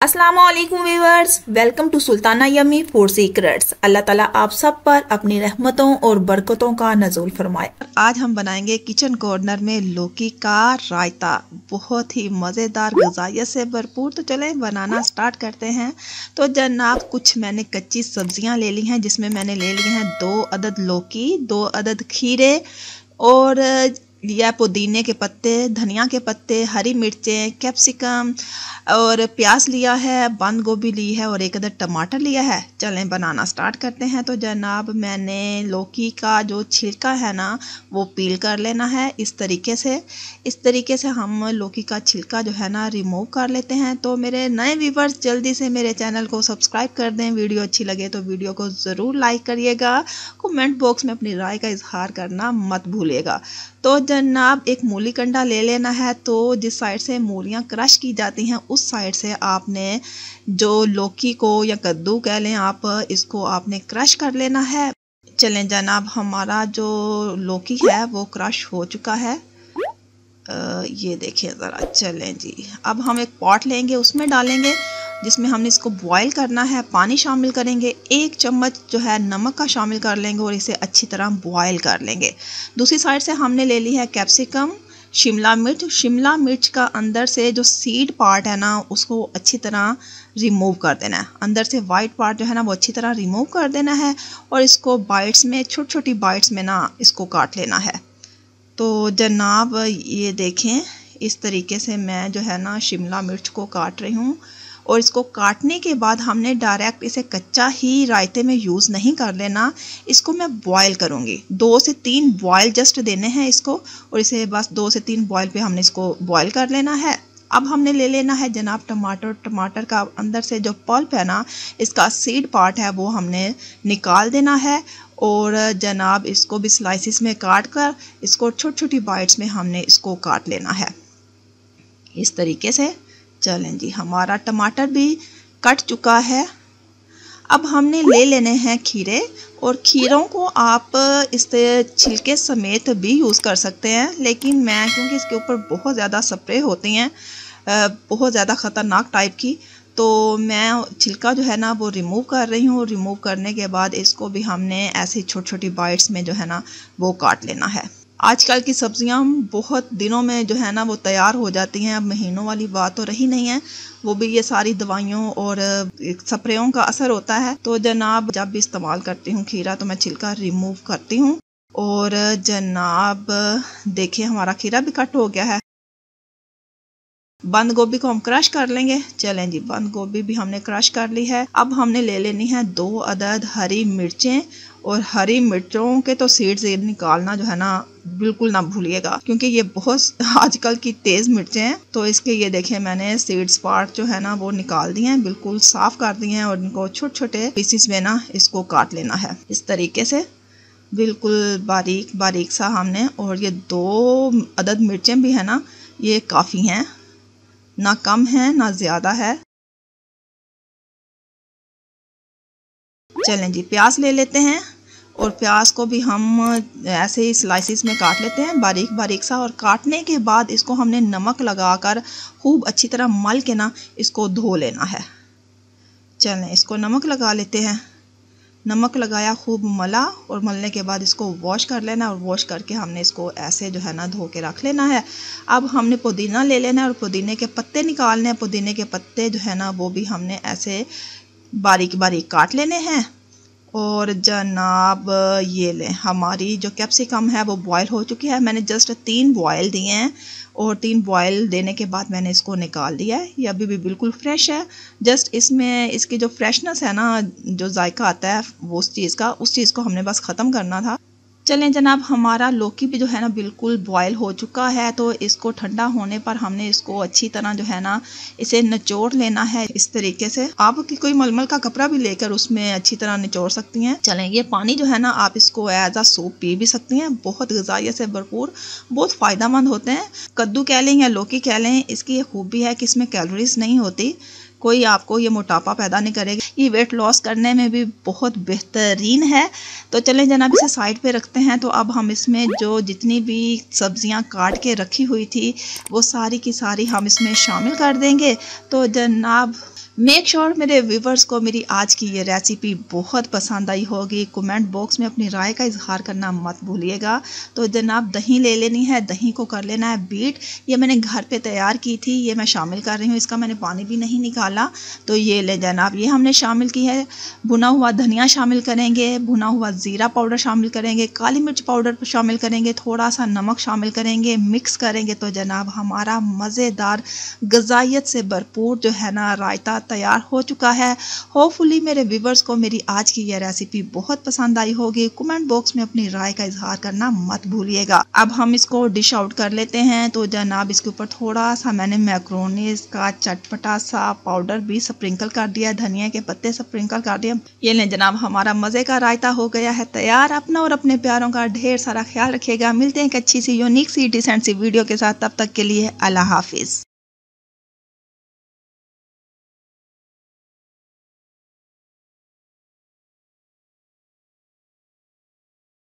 अस्सलाम वालेकुम viewers, welcome to Sultana yummy food secrets. अल्लाह ताला आप सब पर अपनी रहमतों और बरकतों का नज़ुल फरमाए। आज हम बनाएंगे किचन कॉर्नर में लौकी का रायता, बहुत ही मज़ेदार ग़िज़ाइयत से भरपूर। तो चलें बनाना स्टार्ट करते हैं। तो जनाब कुछ मैंने कच्ची सब्जियां ले ली हैं, जिसमें मैंने ले लिए हैं 2 अदद लौकी, 2 अदद खीरे और लिया पुदीने के पत्ते, धनिया के पत्ते, हरी मिर्चें, कैप्सिकम और प्याज लिया है, बंद गोभी ली है और 1 अदद टमाटर लिया है। चलें बनाना स्टार्ट करते हैं। तो जनाब मैंने लौकी का जो छिलका है ना वो पील कर लेना है इस तरीके से हम लौकी का छिलका जो है ना रिमूव कर लेते हैं। तो मेरे नए व्यूवर्स जल्दी से मेरे चैनल को सब्सक्राइब कर दें। वीडियो अच्छी लगे तो वीडियो को ज़रूर लाइक करिएगा। कमेंट बॉक्स में अपनी राय का इजहार करना मत भूलिएगा। तो जनाब एक मूली कंडा ले लेना है। तो जिस साइड से मूलियाँ क्रश की जाती हैं उस साइड से आपने जो लौकी को या कद्दू कह लें आप, इसको आपने क्रश कर लेना है। चलें जनाब हमारा जो लौकी है वो क्रश हो चुका है। ये देखिए ज़रा। चलें जी, अब हम एक पॉट लेंगे, उसमें डालेंगे, जिसमें हमने इसको बॉईल करना है। पानी शामिल करेंगे, 1 चम्मच जो है नमक का शामिल कर लेंगे और इसे अच्छी तरह बॉईल कर लेंगे। दूसरी साइड से हमने ले ली है कैप्सिकम, शिमला मिर्च का अंदर से जो सीड पार्ट है ना उसको अच्छी तरह रिमूव कर देना है। अंदर से वाइट पार्ट जो है ना वो अच्छी तरह रिमूव कर देना है और इसको बाइट्स में, छोटी छोटी बाइट्स में ना इसको काट लेना है। तो जनाब ये देखें, इस तरीके से मैं जो है ना शिमला मिर्च को काट रही हूँ। और इसको काटने के बाद हमने डायरेक्ट इसे कच्चा ही रायते में यूज़ नहीं कर लेना, इसको मैं बॉयल करूँगी। 2 से 3 बॉयल जस्ट देने हैं इसको, और इसे बस 2 से 3 बॉयल पे हमने इसको बॉयल कर लेना है। अब हमने ले लेना है जनाब टमाटर का अंदर से जो पल्प है ना, इसका सीड पार्ट है वो हमने निकाल देना है। और जनाब इसको भी स्लाइसिस में काट कर इसको छोटी छोटी बाइट्स में हमने इसको काट लेना है इस तरीके से। चलें जी, हमारा टमाटर भी कट चुका है। अब हमने ले लेने हैं खीरे, और खीरों को आप इस छिलके समेत भी यूज़ कर सकते हैं, लेकिन मैं क्योंकि इसके ऊपर बहुत ज़्यादा स्प्रे होती हैं, बहुत ज़्यादा ख़तरनाक टाइप की, तो मैं छिलका जो है ना वो रिमूव कर रही हूँ। रिमूव करने के बाद इसको भी हमने ऐसी छोटी छोटी बाइट्स में जो है ना वो काट लेना है। आजकल की सब्जियां बहुत दिनों में जो है ना वो तैयार हो जाती हैं, अब महीनों वाली बात तो रही नहीं है। वो भी ये सारी दवाइयों और स्प्रेयों का असर होता है। तो जनाब जब भी इस्तेमाल करती हूँ खीरा तो मैं छिलका रिमूव करती हूँ। और जनाब देखिए हमारा खीरा भी कट हो गया है। बंद गोभी को हम क्रश कर लेंगे। चलें जी, बंद गोभी भी हमने क्रश कर ली है। अब हमने ले लेनी है 2 अदद हरी मिर्चें, और हरी मिर्चों के तो सीड्स निकालना जो है ना बिल्कुल ना भूलिएगा, क्योंकि ये बहुत आजकल की तेज़ मिर्चें हैं। तो इसके ये देखें मैंने सीड्स पार्ट जो है ना वो निकाल दिए हैं, बिल्कुल साफ़ कर दिए हैं, और इनको छोटे छोटे पीसीस में ना इसको काट लेना है इस तरीके से, बिल्कुल बारीक बारीक सा हमने। और ये 2 अदद मिर्चें भी है ना ये काफ़ी हैं, ना कम है ना ज़्यादा है। चलें जी, प्याज ले लेते हैं, और प्याज को भी हम ऐसे ही स्लाइसिस में काट लेते हैं बारीक बारीक सा। और काटने के बाद इसको हमने नमक लगाकर खूब अच्छी तरह मल के ना इसको धो लेना है। चलें इसको नमक लगा लेते हैं। नमक लगाया, खूब मला, और मलने के बाद इसको वॉश कर लेना, और वॉश करके हमने इसको ऐसे जो है ना धो के रख लेना है। अब हमने पुदीना ले लेना है और पुदीने के पत्ते निकालने हैं। पुदीने के पत्ते जो है ना वो भी हमने ऐसे बारीक बारीक काट लेने हैं। और जनाब ये लें, हमारी जो कैप्सिकम है वो बॉयल हो चुकी है। मैंने जस्ट 3 बॉयल दिए हैं, और 3 बॉयल देने के बाद मैंने इसको निकाल दिया है। ये अभी भी बिल्कुल फ्रेश है। जस्ट इसमें इसकी जो फ्रेशनेस है ना, जो जायका आता है वो उस चीज़ को हमने बस ख़त्म करना था। चलें जनाब हमारा लौकी भी जो है ना बिल्कुल बॉयल हो चुका है। तो इसको ठंडा होने पर हमने इसको अच्छी तरह जो है ना इसे निचोड़ लेना है इस तरीके से। आप कोई मलमल का कपड़ा भी लेकर उसमें अच्छी तरह निचोड़ सकती हैं। चलें ये पानी जो है ना आप इसको एज आ सूप पी भी सकती हैं, बहुत ग़िज़ाइयत से भरपूर, बहुत फ़ायदेमंद होते हैं। कद्दू कह लें या लौकी कह लें, इसकी ये खूबी है कि इसमें कैलोरीज नहीं होती, कोई आपको ये मोटापा पैदा नहीं करेगा। ये वेट लॉस करने में भी बहुत बेहतरीन है। तो चलें जनाब इसे साइड पे रखते हैं। तो अब हम इसमें जो जितनी भी सब्जियां काट के रखी हुई थी वो सारी की सारी हम इसमें शामिल कर देंगे। तो जनाब मेक श्योर मेरे व्यूवर्स को मेरी आज की ये रेसिपी बहुत पसंद आई होगी। कमेंट बॉक्स में अपनी राय का इजहार करना मत भूलिएगा। तो जनाब दही ले लेनी है, दही को कर लेना है बीट। ये मैंने घर पे तैयार की थी, ये मैं शामिल कर रही हूँ, इसका मैंने पानी भी नहीं निकाला। तो ये ले जनाब, ये हमने शामिल की है। भुना हुआ धनिया शामिल करेंगे, भुना हुआ ज़ीरा पाउडर शामिल करेंगे, काली मिर्च पाउडर शामिल करेंगे, थोड़ा सा नमक शामिल करेंगे, मिक्स करेंगे तो जनाब हमारा मज़ेदार ग़िज़ाइयत से भरपूर जो है ना रायता तैयार हो चुका है। होपफुली मेरे व्यूवर्स को मेरी आज की यह रेसिपी बहुत पसंद आई होगी। कमेंट बॉक्स में अपनी राय का इजहार करना मत भूलिएगा। अब हम इसको डिश आउट कर लेते हैं। तो जनाब इसके ऊपर थोड़ा सा मैंने मैक्रोनीज का चटपटा सा पाउडर भी स्प्रिंकल कर दिया, धनिया के पत्ते स्प्रिंकल कर दिया। ये लें जनाब, हमारा मज़े का रायता हो गया है तैयार। अपना और अपने प्यारों का ढेर सारा ख्याल रखिएगा। मिलते हैं एक अच्छी सी यूनिक सी डिसेंट सी वीडियो के साथ। तब तक के लिए अल्लाह हाफिज़।